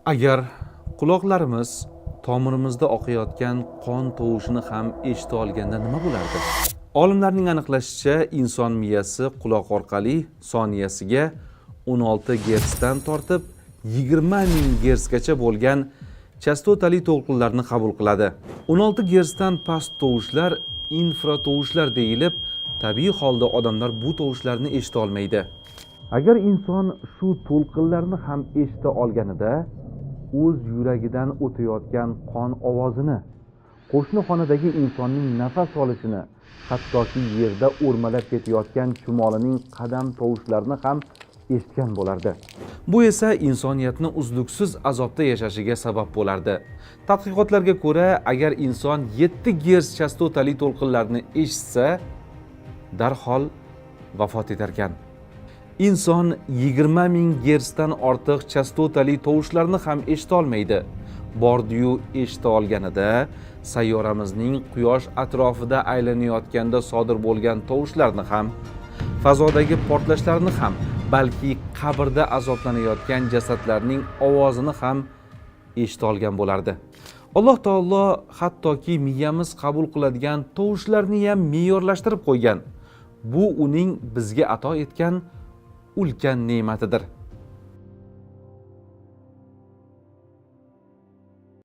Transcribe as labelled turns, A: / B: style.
A: Agar quloqlarimiz tomirimizda oqayotgan qon tovushini ham eshita olganda nima bo'lardi? Olimlarning aniqlashicha, inson miyasi quloq orqali soniyasiga 16 gertsdan tortib 20 ming gertsgacha bo'lgan chastotali to'lqinlarni qabul qiladi. 16 gertsdan past tovushlar infratovushlar deyilib, tabiiy holda odamlar bu tovushlarni eshita olmaydi. Agar inson shu to'lqinlarni ham eshita olganida, o'z yuragidan o'tayotgan qon ovozini, qo'shni xonadagi insonning nafas olishini, hattoki yerda o'rmalab ketayotgan chumolining qadam tovushlarini ham eshitgan bo'lardi. Bu esa insoniyatni uzluksiz azobda yashashiga sabab bo'lardi. Tadqiqotlarga ko'ra, agar inson 7 gerts chastotali to'lqinlarni eshitsa, darhol vafot etar ekan. Inson 20 ming gertsdan ortiq chastotali tovushlarni ham eshita olmaydi. Bordi-yu eshita olganida sayyoramizning quyosh atrofida aylanayotganda sodir bo'lgan tovushlarni ham, fazodagi portlashlarni ham, balki qabrda azoblanayotgan jasadlarning ovozini ham eshita olgan bo'lardi. Alloh taolo hattoki miyamiz qabul qiladigan tovushlarni ham me'yorlashtirib qo'ygan. Bu uning bizga ato etgan ulkan ne'matidir.